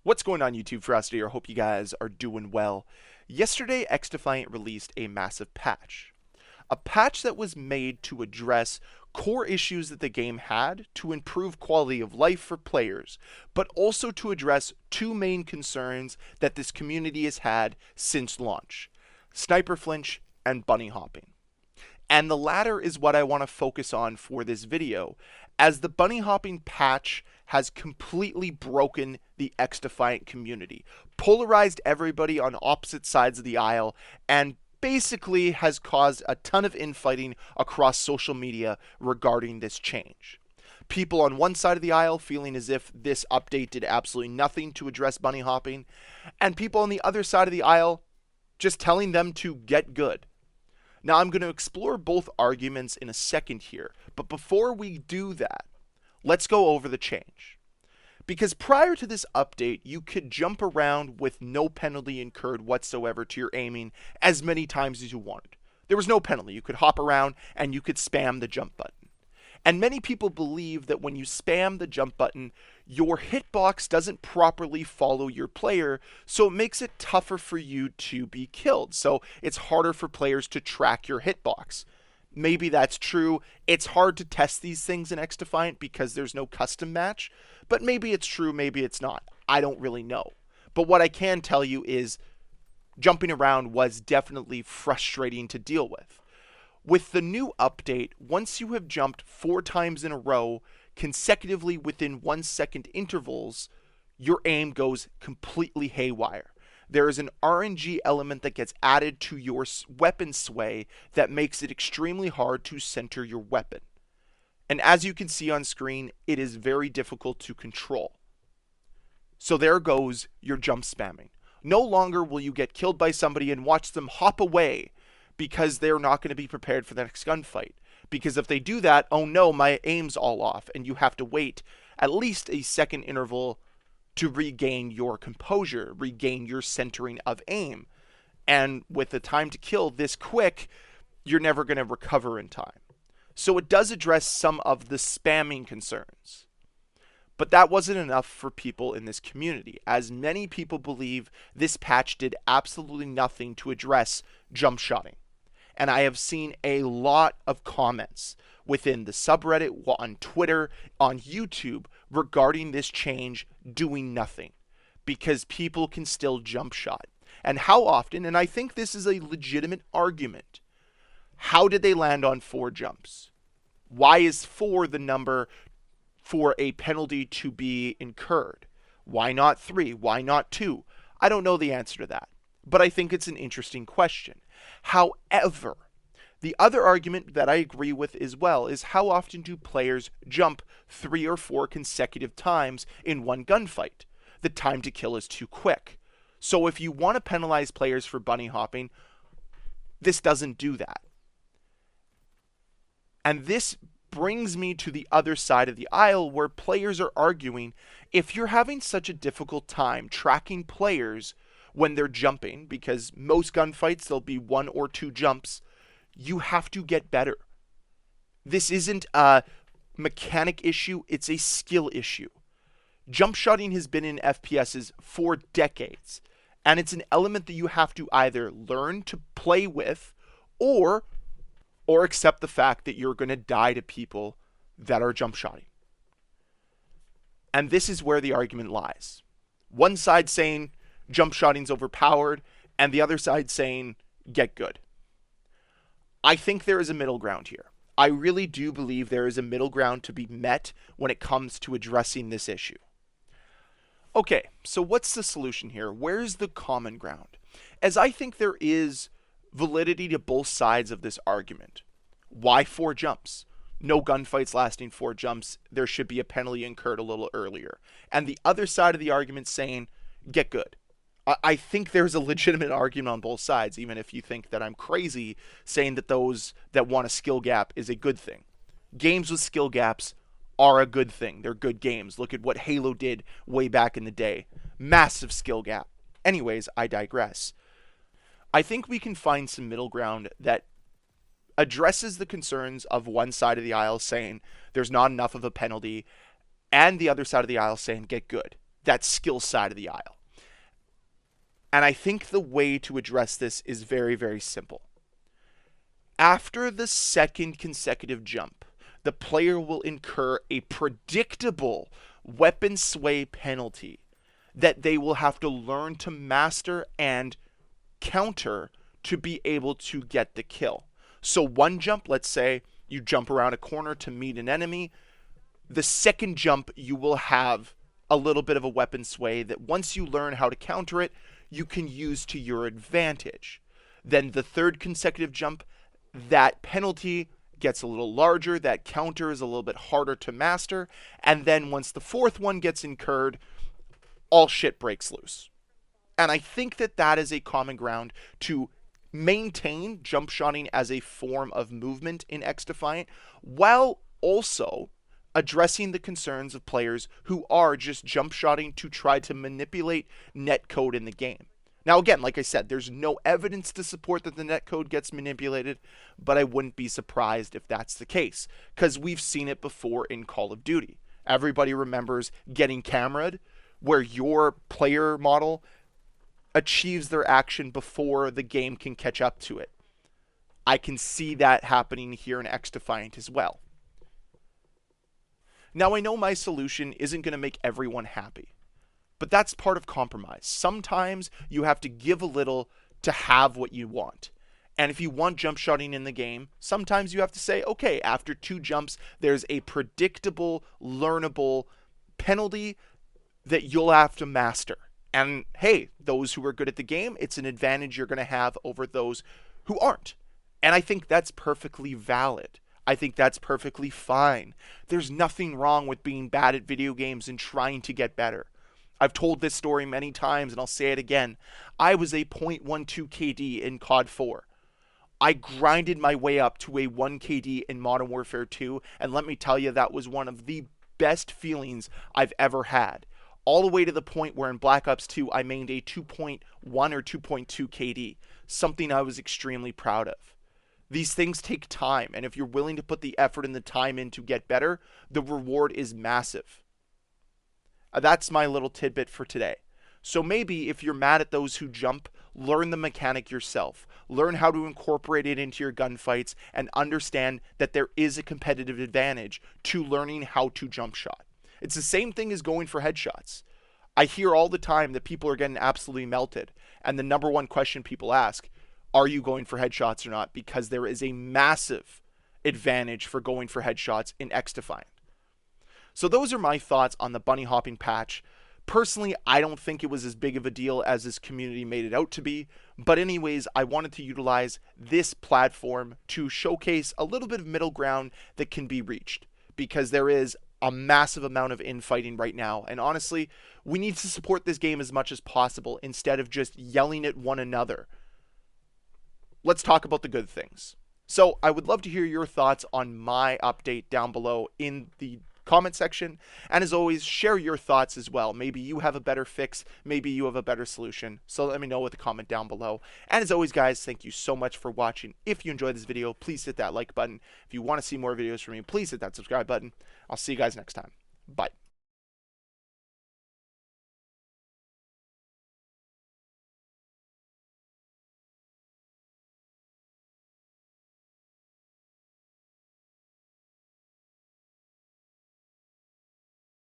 What's going on YouTube? Ferocity, I hope you guys are doing well. Yesterday, XDefiant released a massive patch. A patch that was made to address core issues that the game had to improve quality of life for players, but also to address two main concerns that this community has had since launch: sniper flinch and bunny hopping. And the latter is what I want to focus on for this video, as the bunny hopping patch has completely broken the XDefiant community, polarized everybody on opposite sides of the aisle, and basically has caused a ton of infighting across social media regarding this change. People on one side of the aisle feeling as if this update did absolutely nothing to address bunny hopping, and people on the other side of the aisle just telling them to get good. Now, I'm going to explore both arguments in a second here, but before we do that, let's go over the change. Because prior to this update, you could jump around with no penalty incurred whatsoever to your aiming as many times as you wanted. There was no penalty. You could hop around and you could spam the jump button. And many people believe that when you spam the jump button, your hitbox doesn't properly follow your player, so it makes it tougher for you to be killed. So it's harder for players to track your hitbox. Maybe that's true. It's hard to test these things in XDefiant because there's no custom match, but maybe it's true, maybe it's not. I don't really know. But what I can tell you is jumping around was definitely frustrating to deal with. With the new update, once you have jumped 4 times in a row, consecutively within 1 second intervals, your aim goes completely haywire. There is an RNG element that gets added to your weapon sway that makes it extremely hard to center your weapon. And as you can see on screen, it is very difficult to control. So there goes your jump spamming. No longer will you get killed by somebody and watch them hop away because they're not going to be prepared for the next gunfight. Because if they do that, oh no, my aim's all off, and you have to wait at least a second interval to regain your composure, regain your centering of aim. And with the time to kill this quick, you're never going to recover in time. So it does address some of the spamming concerns. But that wasn't enough for people in this community, as many people believe this patch did absolutely nothing to address jump shotting. And I have seen a lot of comments within the subreddit, on Twitter, on YouTube, regarding this change doing nothing, because people can still jump shot. And how often, and I think this is a legitimate argument, how did they land on 4 jumps? Why is 4 the number for a penalty to be incurred? Why not 3? Why not 2? I don't know the answer to that, but I think it's an interesting question. However, the other argument that I agree with as well is how often do players jump 3 or 4 consecutive times in one gunfight? The time to kill is too quick. So if you want to penalize players for bunny hopping, this doesn't do that. And this brings me to the other side of the aisle, where players are arguing, if you're having such a difficult time tracking players when they're jumping, because most gunfights there'll be 1 or 2 jumps, you have to get better. This isn't a mechanic issue, it's a skill issue. Jump shotting has been in FPSs for decades, and it's an element that you have to either learn to play with or accept the fact that you're going to die to people that are jump shotting. And this is where the argument lies. One side saying jump shotting's overpowered, and the other side saying get good. I think there is a middle ground here. I really do believe there is a middle ground to be met when it comes to addressing this issue. Okay, so what's the solution here? Where's the common ground? As I think there is validity to both sides of this argument. Why 4 jumps? No gunfights lasting 4 jumps. There should be a penalty incurred a little earlier. And the other side of the argument saying, get good. I think there's a legitimate argument on both sides, even if you think that I'm crazy saying that those that want a skill gap is a good thing. Games with skill gaps are a good thing. They're good games. Look at what Halo did way back in the day. Massive skill gap. Anyways, I digress. I think we can find some middle ground that addresses the concerns of one side of the aisle saying there's not enough of a penalty, and the other side of the aisle saying get good. that skill side of the aisle. And I think the way to address this is very, very simple. After the second consecutive jump, the player will incur a predictable weapon sway penalty that they will have to learn to master and counter to be able to get the kill. So one jump, let's say you jump around a corner to meet an enemy. The second jump, you will have a little bit of a weapon sway that once you learn how to counter it, you can use to your advantage. Then the third consecutive jump, that penalty gets a little larger, that counter is a little bit harder to master, and then once the fourth one gets incurred, all shit breaks loose. And I think that that is a common ground to maintain jump shotting as a form of movement in XDefiant, while also addressing the concerns of players who are just jump shotting to try to manipulate netcode in the game. Now, again, like I said, there's no evidence to support that the netcode gets manipulated, but I wouldn't be surprised if that's the case, because we've seen it before in Call of Duty. Everybody remembers getting cameraed, where your player model achieves their action before the game can catch up to it. I can see that happening here in XDefiant as well. Now, I know my solution isn't going to make everyone happy, but that's part of compromise. Sometimes you have to give a little to have what you want. And if you want jump shotting in the game, sometimes you have to say, okay, after 2 jumps, there's a predictable, learnable penalty that you'll have to master. And hey, those who are good at the game, it's an advantage you're going to have over those who aren't. And I think that's perfectly valid. I think that's perfectly fine. There's nothing wrong with being bad at video games and trying to get better. I've told this story many times and I'll say it again. I was a .12 KD in COD 4. I grinded my way up to a 1 KD in Modern Warfare 2, and let me tell you, that was one of the best feelings I've ever had. All the way to the point where in Black Ops 2 I mained a 2.1 or 2.2 KD, something I was extremely proud of. These things take time, and if you're willing to put the effort and the time in to get better, the reward is massive. That's my little tidbit for today. So maybe if you're mad at those who jump, learn the mechanic yourself. Learn how to incorporate it into your gunfights and understand that there is a competitive advantage to learning how to jump shot. It's the same thing as going for headshots. I hear all the time that people are getting absolutely melted. And the number one question people ask, are you going for headshots or not? Because there is a massive advantage for going for headshots in XDefiant. So those are my thoughts on the bunny hopping patch. Personally, I don't think it was as big of a deal as this community made it out to be. But anyways, I wanted to utilize this platform to showcase a little bit of middle ground that can be reached. Because there is a massive amount of infighting right now. And honestly, we need to support this game as much as possible instead of just yelling at one another. Let's talk about the good things. So I would love to hear your thoughts on my update down below in the comment section. And as always, share your thoughts as well. Maybe you have a better fix. Maybe you have a better solution. So let me know with a comment down below. And as always, guys, thank you so much for watching. If you enjoyed this video, please hit that like button. If you want to see more videos from me, please hit that subscribe button. I'll see you guys next time. Bye.